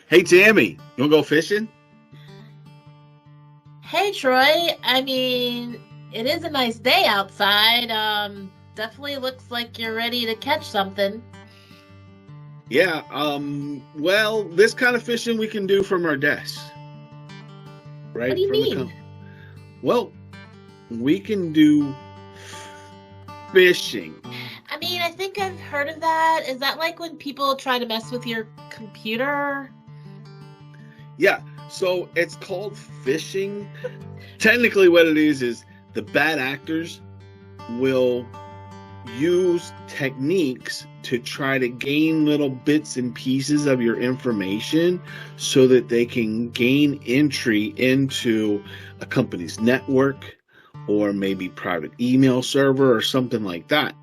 Hey, Tammy, you want to go fishing? Hey Troy, I mean, it is a nice day outside. Definitely looks like you're ready to catch something. Yeah, well, this kind of fishing we can do from our desks, What do right? you From the mean? well, we can do fishing. I mean, I think I've heard of that. Is that like when people try to mess with your computer? Yeah, so it's called fishing. Technically, what it is the bad actors will use techniques to try to gain little bits and pieces of your information so that they can gain entry into a company's network or maybe private email server or something like that.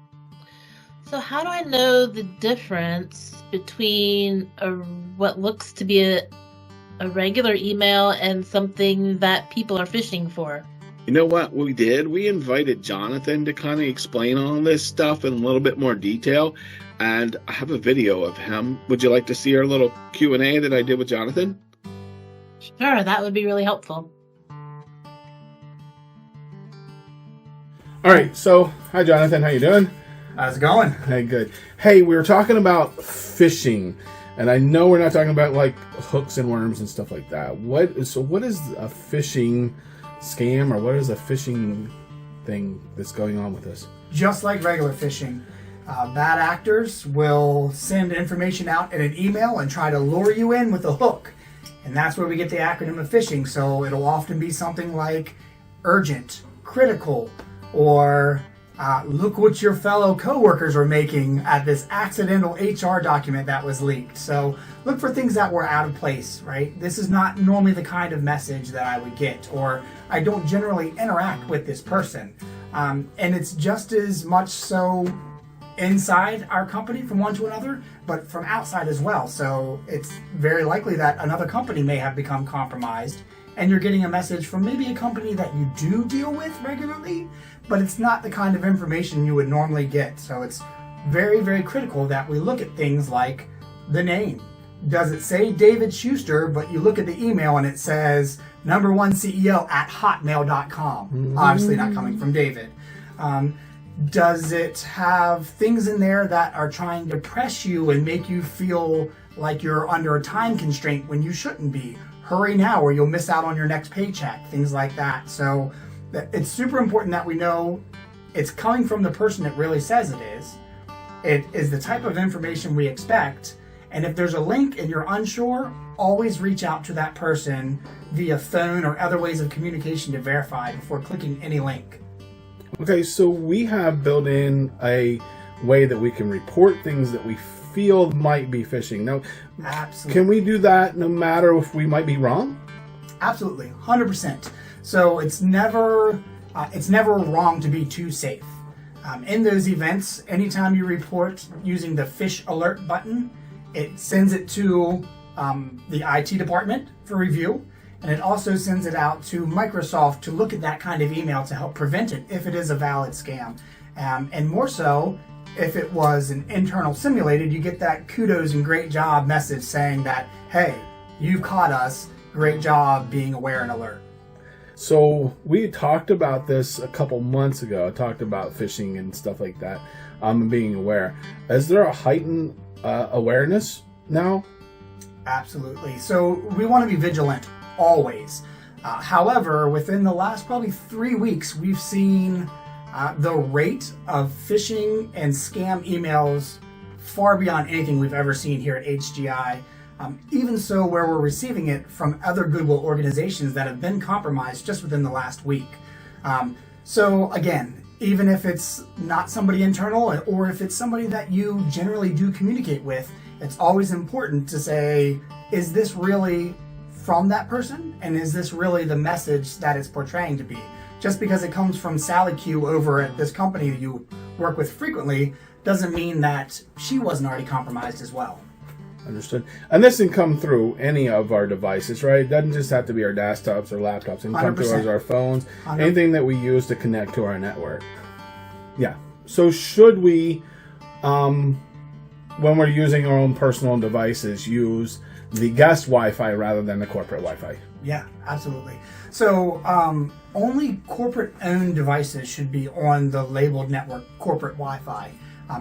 So how do I know the difference between what looks to be a regular email and something that people are phishing for? You know what we did? We invited Jonathan to kind of explain all this stuff in a little bit more detail, and I have a video of him. Would you like to see our little Q&A that I did with Jonathan? Sure, that would be really helpful. All right, so hi Jonathan, how you doing? How's it going? Hey, good. Hey, we were talking about fishing, and I know we're not talking about like hooks and worms and stuff like that. What is a phishing scam, or what is a phishing thing that's going on with this? Just like regular phishing, bad actors will send information out in an email and try to lure you in with a hook. And that's where we get the acronym of phishing. So it'll often be something like urgent, critical, or look what your fellow coworkers are making at this accidental HR document that was leaked. So look for things that were out of place, right? This is not normally the kind of message that I would get, or I don't generally interact with this person. And it's just as much so inside our company from one to another, but from outside as well. So it's very likely that another company may have become compromised, and you're getting a message from maybe a company that you do deal with regularly, but it's not the kind of information you would normally get. So it's very, very critical that we look at things like the name. Does it say David Schuster, but you look at the email and it says #1 CEO at hotmail.com? Obviously not coming from David. Does it have things in there that are trying to press you and make you feel like you're under a time constraint when you shouldn't be? Hurry now or you'll miss out on your next paycheck, things like that. So it's super important that we know it's coming from the person it really says it is. It is the type of information we expect. And if there's a link and you're unsure, always reach out to that person via phone or other ways of communication to verify before clicking any link. Okay, so we have built in a way that we can report things that we feel might be phishing. Now, Absolutely. can we do that no matter if we might be wrong? Absolutely, 100%. So it's never wrong to be too safe. In those events, anytime you report using the fish alert button, it sends it to the IT department for review, and it also sends it out to Microsoft to look at that kind of email to help prevent it if it is a valid scam. And more so, if it was an internal simulated, you get that kudos and great job message saying that, hey, you've caught us, great job being aware and alert. So we talked about this a couple months ago. I talked about phishing and stuff like that, and being aware. Is there a heightened awareness now? Absolutely. So we want to be vigilant always. However, within the last probably 3 weeks, we've seen the rate of phishing and scam emails far beyond anything we've ever seen here at HGI. Even so, where we're receiving it from other goodwill organizations that have been compromised just within the last week. So again, even if it's not somebody internal or if it's somebody that you generally do communicate with, it's always important to say, is this really from that person? And is this really the message that it's portraying to be? Just because it comes from Sally Q over at this company that you work with frequently doesn't mean that she wasn't already compromised as well. Understood. And this can come through any of our devices, right? It doesn't just have to be our desktops or laptops. It can come through 100%. our phones, 100%. anything that we use to connect to our network. Yeah. So should we, when we're using our own personal devices, use the guest Wi-Fi rather than the corporate Wi-Fi. Yeah, absolutely. So only corporate-owned devices should be on the labeled network corporate Wi-Fi.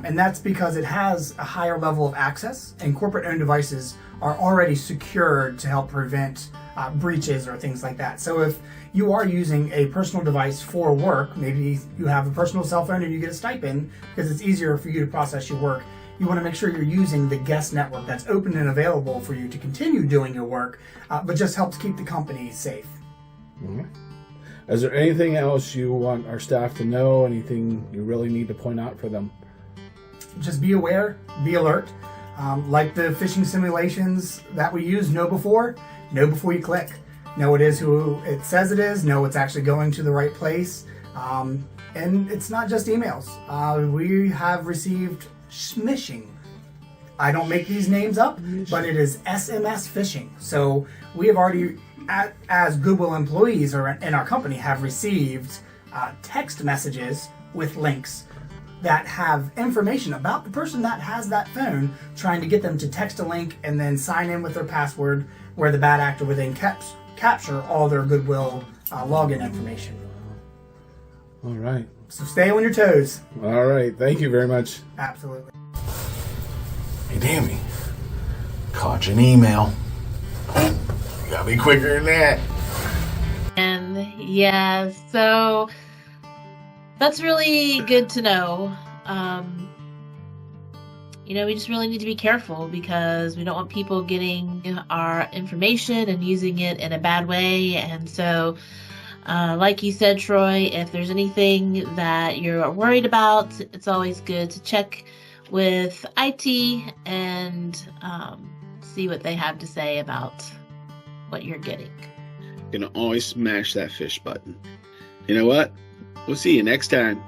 And that's because it has a higher level of access, and corporate-owned devices are already secured to help prevent breaches or things like that. So if you are using a personal device for work, maybe you have a personal cell phone and you get a stipend because it's easier for you to process your work, you want to make sure you're using the guest network that's open and available for you to continue doing your work, but just helps keep the company safe. Mm-hmm. Is there anything else you want our staff to know? Anything you really need to point out for them? Just be aware, be alert. Like the phishing simulations that we use, know before you click. Know it is who it says it is, know it's actually going to the right place. And it's not just emails. We have received smishing. I don't make these names up, but it is SMS phishing. So we have already, as Google employees or in our company, have received text messages with links that have information about the person that has that phone, trying to get them to text a link and then sign in with their password, where the bad actor would then capture all their Goodwill login information. All right. So stay on your toes. All right. Thank you very much. Absolutely. Hey, Dammy. Caught you an email. You gotta be quicker than that. And yeah, so that's really good to know. We just really need to be careful because we don't want people getting our information and using it in a bad way. And so, like you said, Troy, if there's anything that you're worried about, it's always good to check with IT and see what they have to say about what you're getting. You're gonna always smash that fish button. You know what? We'll see you next time.